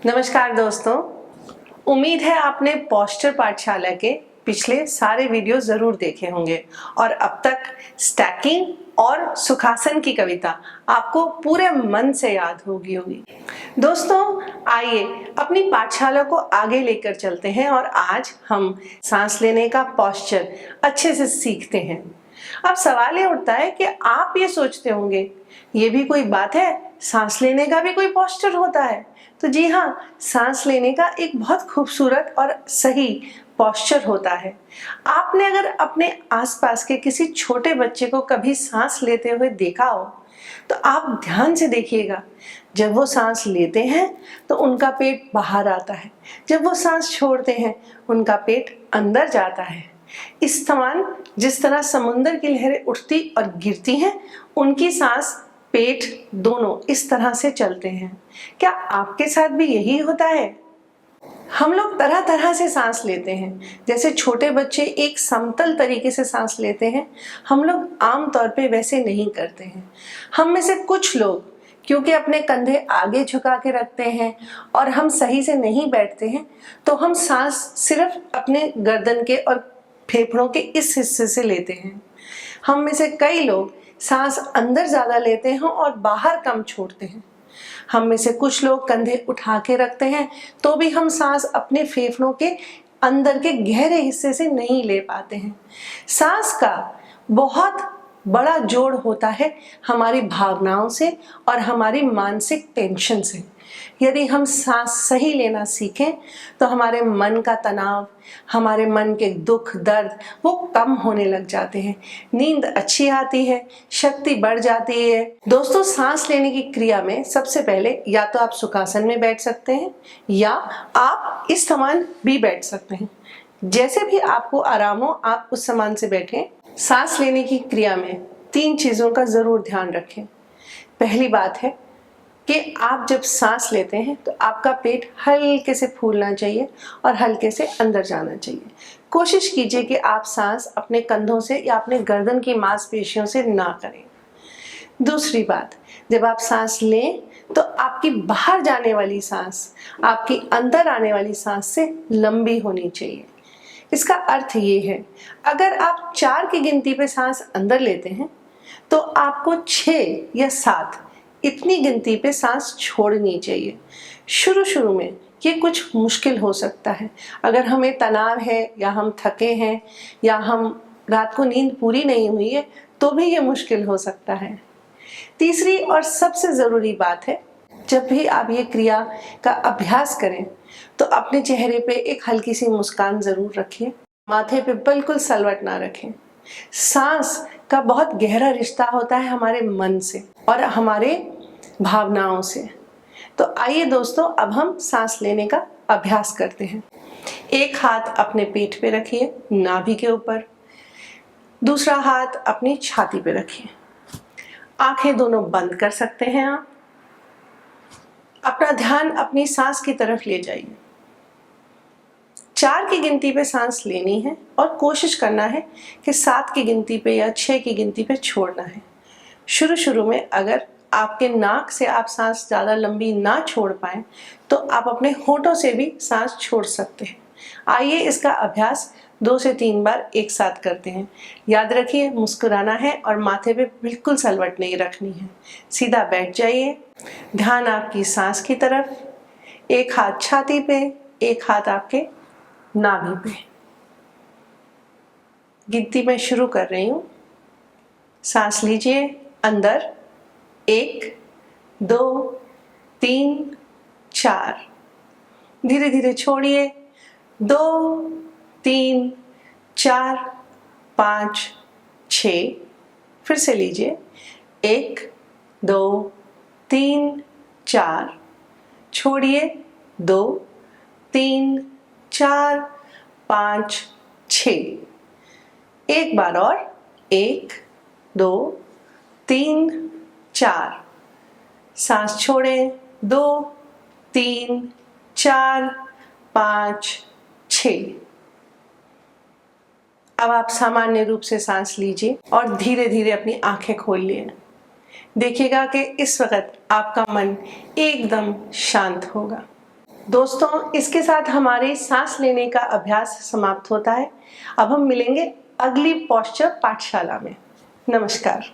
नमस्कार दोस्तों, उम्मीद है आपने पोस्चर पाठशाला के पिछले सारे वीडियो जरूर देखे होंगे और अब तक स्टैकिंग और सुखासन की कविता आपको पूरे मन से याद होगी। दोस्तों आइए अपनी पाठशाला को आगे लेकर चलते हैं और आज हम सांस लेने का पोस्चर अच्छे से सीखते हैं। अब सवाल ये उठता है कि आप ये सोचते होंगे ये भी कोई बात है, सांस लेने का भी कोई पोस्चर होता है? तो जी हाँ, सांस लेने का एक बहुत खूबसूरत और सही पोस्चर होता है। आपने अगर अपने आसपास के किसी छोटे बच्चे को कभी सांस लेते हुए देखा हो तो आप ध्यान से देखिएगा। जब वो सांस लेते हैं तो उनका पेट बाहर आता है, जब वो सांस छोड़ते हैं उनका पेट अंदर जाता है। इस समान जिस तरह समुद्र की लहरें उठती और गिरती हैं, उनकी सांस पेट दोनों इस तरह से चलते हैं। क्या आपके साथ भी यही होता है? हम लोग तरह तरह से सांस लेते हैं। जैसे छोटे बच्चे एक समतल तरीके से सांस लेते हैं, हम लोग आमतौर पे वैसे नहीं करते हैं। हम में से कुछ लोग क्योंकि अपने कंधे आगे झुका के रखते हैं और हम सही से नहीं बैठते हैं, तो हम सांस सिर्फ अपने गर्दन के और फेफड़ों के इस हिस्से से लेते हैं। हम में से कई लोग सांस अंदर ज्यादा लेते हैं और बाहर कम छोड़ते हैं। हम में से कुछ लोग कंधे उठा के रखते हैं तो भी हम सांस अपने फेफड़ों के अंदर के गहरे हिस्से से नहीं ले पाते हैं। सांस का बहुत बड़ा जोड़ होता है हमारी भावनाओं से और हमारी मानसिक टेंशन से। यदि हम सांस सही लेना सीखें तो हमारे मन का तनाव, हमारे मन के दुख दर्द वो कम होने लग जाते हैं, नींद अच्छी आती है, शक्ति बढ़ जाती है। दोस्तों, सांस लेने की क्रिया में सबसे पहले या तो आप सुखासन में बैठ सकते हैं या आप इस समान भी बैठ सकते हैं। जैसे भी आपको आराम हो आप उस समान से बैठें। सांस लेने की क्रिया में 3 चीजों का जरूर ध्यान रखें। पहली बात है कि आप जब सांस लेते हैं तो आपका पेट हल्के से फूलना चाहिए और हल्के से अंदर जाना चाहिए। कोशिश कीजिए कि आप सांस अपने कंधों से या अपने गर्दन की मांसपेशियों से ना करें। दूसरी बात, जब आप सांस लें तो आपकी बाहर जाने वाली सांस आपकी अंदर आने वाली सांस से लंबी होनी चाहिए। इसका अर्थ ये है, अगर आप 4 की गिनती पे सांस अंदर लेते हैं तो आपको 6 या 7 इतनी गिनती पे सांस छोड़नी चाहिए। शुरू में ये कुछ मुश्किल हो सकता है। अगर हमें तनाव है या हम थके हैं या हम रात को नींद पूरी नहीं हुई है तो भी ये मुश्किल हो सकता है। तीसरी और सबसे ज़रूरी बात है, जब भी आप ये क्रिया का अभ्यास करें तो अपने चेहरे पे एक हल्की सी मुस्कान ज़रूर रखिए, माथे पे बिल्कुल सलवट ना रखें। सांस का बहुत गहरा रिश्ता होता है हमारे मन से और हमारे भावनाओं से। तो आइए दोस्तों, अब हम सांस लेने का अभ्यास करते हैं। एक हाथ अपने पेट पे रखिए, नाभि के ऊपर, दूसरा हाथ अपनी छाती पे रखिए। आंखें दोनों बंद कर सकते हैं आप। अपना ध्यान अपनी सांस की तरफ ले जाइए। 4 की गिनती पे सांस लेनी है और कोशिश करना है कि 7 की गिनती पे या 6 की गिनती पे छोड़ना है। शुरू में अगर आपके नाक से आप सांस ज़्यादा लंबी ना छोड़ पाएं तो आप अपने होठों से भी सांस छोड़ सकते हैं। आइए इसका अभ्यास 2 से 3 बार एक साथ करते हैं। याद रखिए, मुस्कुराना है और माथे पे बिल्कुल सलवट नहीं रखनी है। सीधा बैठ जाइए, ध्यान आपकी सांस की तरफ। एक हाथ छाती पे, एक हाथ आपके नाभि पे। गिनती मैं शुरू कर रही हूँ। सांस लीजिए अंदर, 1 2 3 4। धीरे धीरे छोड़िए, 2 3 4 5 6। फिर से लीजिए, 1 2 3 4। छोड़िए, 2 3 4 5 6। एक बार और, 1 2 3 4। सांस छोड़ें, 2 3 4 5 6। अब आप सामान्य रूप से सांस लीजिए और धीरे धीरे अपनी आंखें खोल लिए। देखिएगा कि इस वक्त आपका मन एकदम शांत होगा। दोस्तों, इसके साथ हमारे सांस लेने का अभ्यास समाप्त होता है। अब हम मिलेंगे अगली पोस्चर पाठशाला में। नमस्कार।